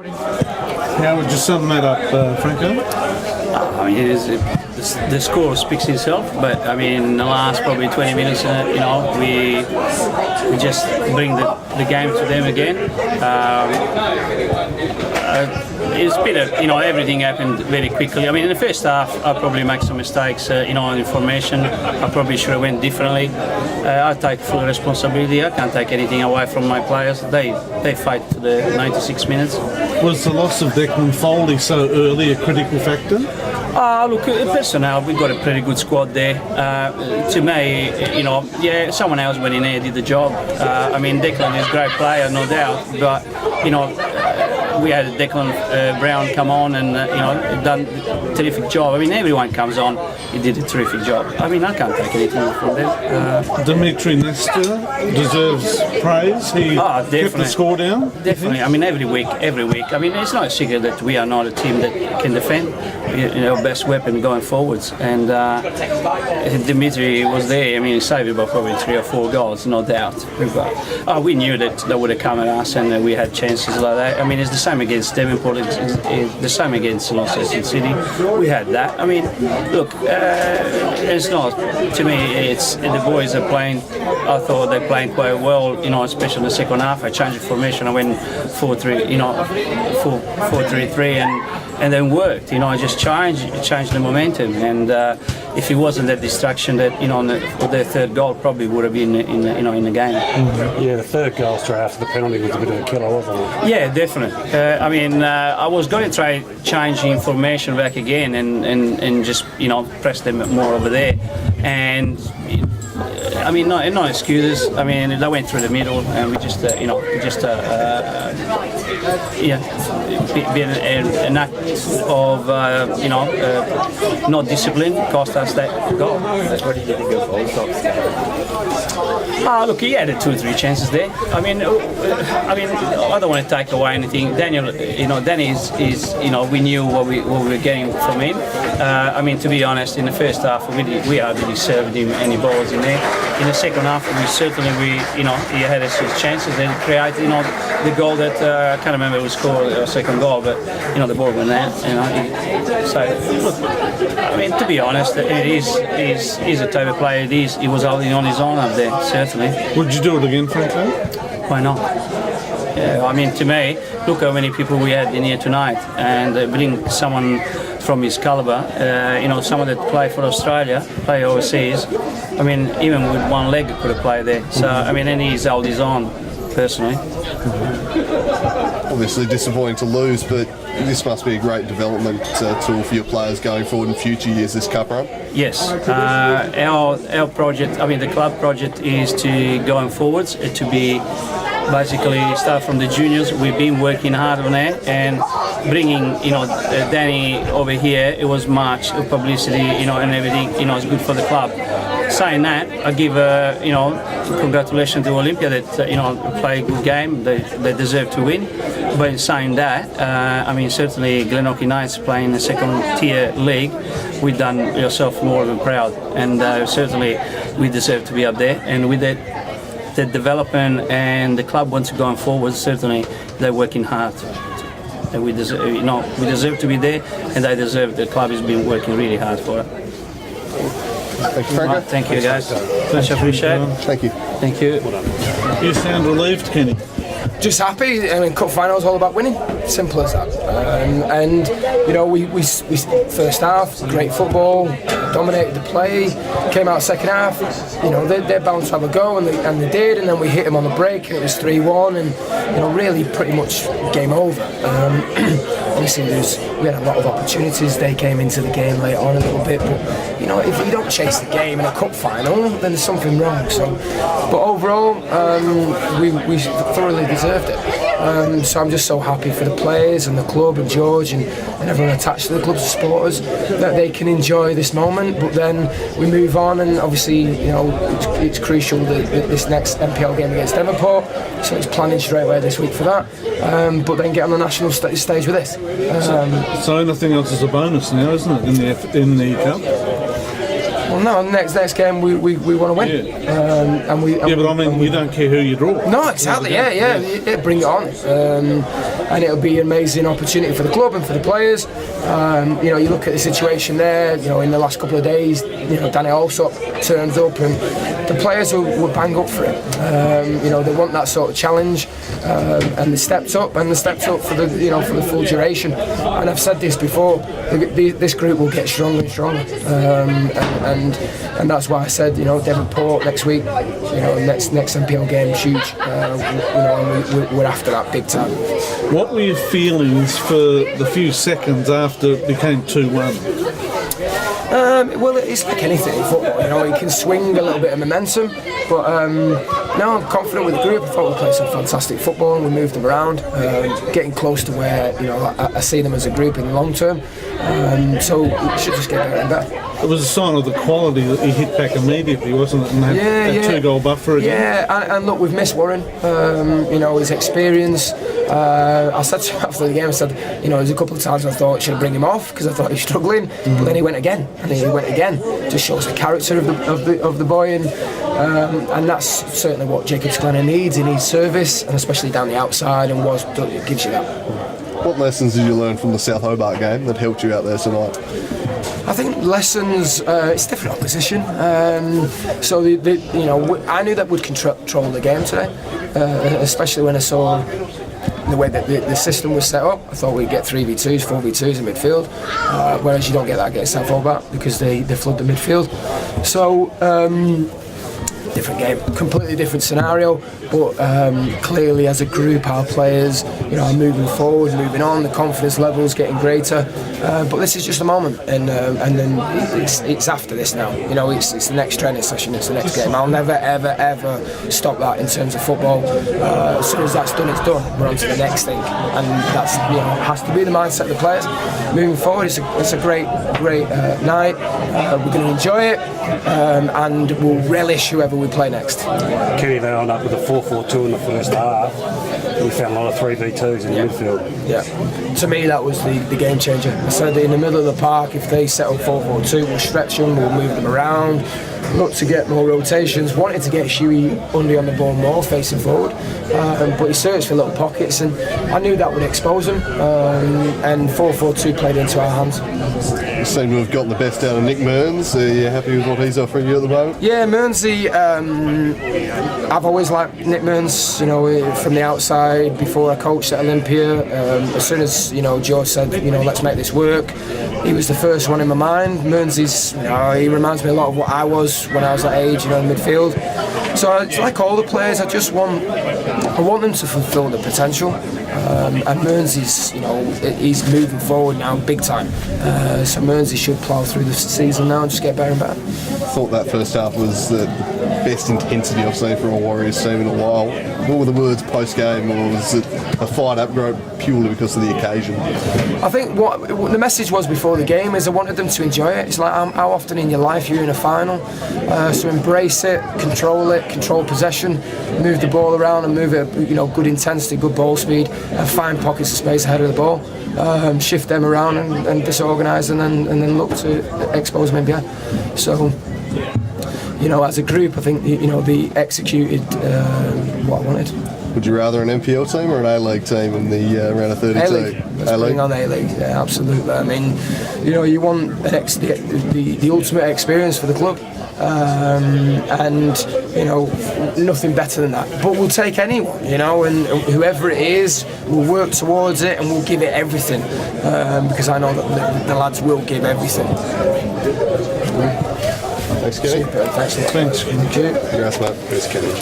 How would you sum that up, Franco? I mean, the score speaks itself, but I mean, in the last probably 20 minutes, we just bring the game to them again. It's been everything happened very quickly. I mean, in the first half, I probably make some mistakes, on information. I probably should have went differently. I take full responsibility. I can't take anything away from my players. They fight to the 96 minutes. Was the loss of Declan Foley so early a critical factor? Look, personnel, we've got a pretty good squad there. To me, someone else went in there, did the job. I mean, Declan is a great player, no doubt, but, we had Declan Brown come on and, done a terrific job. I mean, everyone comes on, he did a terrific job. I mean, I can't take anything from them. Dimitri Nestor deserves praise. He kept the score down. Definitely. I mean, every week. I mean, it's not a secret that we are not a team that can defend. Best weapon going forwards. And Dimitri was there. I mean, he saved about probably 3 or 4 goals, no doubt. But we knew that they would have come at us and we had chances like that. I mean, it's the same against Devonport, it's the same against Launceston City. We had that. I mean, look, it's not, to me, it's the boys are playing, I thought they're playing quite well, especially in the second half. I changed the formation, I went 4-3-3 and then worked. I just changed the momentum, and if it wasn't that distraction, that the third goal probably would have been in the game. Mm-hmm. Yeah, the third goal straight after the penalty was a bit of a killer, wasn't it? Yeah, definitely. I mean, I was going to try change information back again and just press them more over there, and. I mean, no excuses. I mean, they went through the middle, and we just, an act of, not discipline cost us that goal. What did you think of Allsop's game? Look, he had 2 or 3 chances there. I mean, I don't want to take away anything. Daniel, Danny is, we knew what we were getting from him. I mean, to be honest, in the first half, we hardly served him any balls in there. In the second half, he had his chances and created, the goal that I can't remember who scored a second goal, but the ball went out. So look, I mean, to be honest, he's a type of player. He was holding on his own up there, certainly. Would you do it again, Franco? Why not? Yeah, I mean, to me, look how many people we had in here tonight, and bring someone from his calibre, someone that play for Australia, play overseas. I mean, even with one leg, could have played there. So, I mean, and he's held his own, personally. Obviously disappointing to lose, but this must be a great development tool for your players going forward in future years, this cup run. Yes, our project, I mean the club project, is to going forwards, to be basically start from the juniors. We've been working hard on that, and bringing Danny over here, it was much publicity, and everything, it's good for the club. Saying that, I give congratulations to Olympia that play a good game. They deserve to win. But in saying that, I mean, certainly Glenorchy Knights playing the second tier league, we've done yourself more than proud, and certainly we deserve to be up there. And with that, the development and the club wants to go forward, certainly they're working hard. And we deserve to be there, and they deserve. The club has been working really hard for it. Thank you, Franco. Thank you, guys. Much appreciated. Thank you. Thank you. You sound relieved, Kenny. Just happy. I mean, cup final is all about winning. Simple as that. We first half, great football, dominated the play. Came out second half. They're bound to have a go, and they did. And then we hit them on the break, and it was 3-1, and really pretty much game over. Obviously, we had a lot of opportunities. They came into the game late on a little bit, but if you don't chase the game in a cup final, then there's something wrong. But overall, we thoroughly deserved it. So I'm just so happy for the players and the club and George and everyone attached to the club's supporters that they can enjoy this moment. But then we move on, and obviously it's crucial that this next NPL game against Devonport. So it's planning straight away this week for that. But then get on the national stage with this. So anything else is a bonus now, isn't it, in the cup? Well, no, next game we want to win. Yeah. But I mean, you don't care who you draw. No, exactly. Yeah, bring it on. And it'll be an amazing opportunity for the club and for the players. You know, you look at the situation there. You know, in the last couple of days, you know, Danny Allsop turns up, and the players will bang up for it. You know, they want that sort of challenge, and they stepped up for the full duration. And I've said this before, this group will get stronger and stronger, and that's why I said, you know, Devonport next week, you know, next NPL game is huge. You know, and we're after that big time. What were your feelings for the few seconds after it became 2-1? Well, it's like anything in football, you know, you can swing a little bit of momentum, but now I'm confident with the group. I thought we played some fantastic football and we moved them around, getting close to where, you know, I see them as a group in the long term, so we should just get better and better. It was a sign of the quality that he hit back immediately, wasn't it? And had that 2-goal buffer again. Yeah, and look, we've missed Warren, you know, his experience. I said to him after the game, I said, you know, there's a couple of times I thought I should bring him off because I thought he was struggling, but then he went again, and he went again. Just shows the character of the boy, and that's certainly what Jacobs Glennon needs. He needs service, and especially down the outside, and it gives you that. What lessons did you learn from the South Hobart game that helped you out there tonight? I think lessons. It's different opposition, so you know, I knew that we'd control the game today, especially when I saw the way that the system was set up. I thought we'd get 3v2s, 4v2s in midfield, whereas you don't get that against South Hobart because they flood the midfield. So different game, completely different scenario, but clearly as a group our players, you know, are moving forward, moving on, the confidence levels getting greater, but this is just a moment, and then it's after this now, you know, it's the next training session, it's the next game. I'll never ever stop that in terms of football. As soon as that's done, it's done. We're on to the next thing, and that's, you know, has to be the mindset of the players moving forward. It's a great night. We're going to enjoy it, and we'll relish whoever we play next. Kenny, they ended up with a 4-4-2 in the first half. We found a lot of 3v2s in the midfield. Yeah, to me that was the game changer. I said in the middle of the park, if they set up 4-4-2, we'll stretch them, we'll move them around, look to get more rotations, wanted to get Shuey Undy on the ball more, facing forward, but he searched for little pockets, and I knew that would expose him, and 4-4-2 played into our hands. You seem to have gotten the best out of Nick Mearns. Are you happy with what he's offering you at the moment? Yeah, Mearnsy, I've always liked Nick Mearns, you know, from the outside before I coached at Olympia. As soon as, you know, George said, you know, let's make this work, he was the first one in my mind. Mearnsy's, you know, he reminds me a lot of what I was when I was that age, you know, in midfield. So it's like all the players, I want them to fulfil their potential. And Mearnsy's, you know, he's moving forward now big time. So Mearnsy should plough through the season now and just get better and better. I thought that first half was the best intensity I've seen from a Warriors team in a while. What were the words post-game, or was it a fired-up group purely because of the occasion? I think what the message was before the game is I wanted them to enjoy it. It's like how often in your life you're in a final, so embrace it, control possession, move the ball around and move it, you know, good intensity, good ball speed, and find pockets of space ahead of the ball, shift them around and disorganise, and then look to expose them in behind. So, you know, as a group, I think, you know, they executed what I wanted. Would you rather an NPL team or an A-League team in the round of 32? A-League. Let's bring on A-League. Yeah, absolutely. I mean, you know, you want the ultimate experience for the club, and you know, nothing better than that. But we'll take anyone, you know, and whoever it is, we'll work towards it and we'll give it everything, because I know that the lads will give everything. Thanks, Kenny. Super. Thanks. Thanks. Thank you. Congrats, mate. Thanks, Kenny.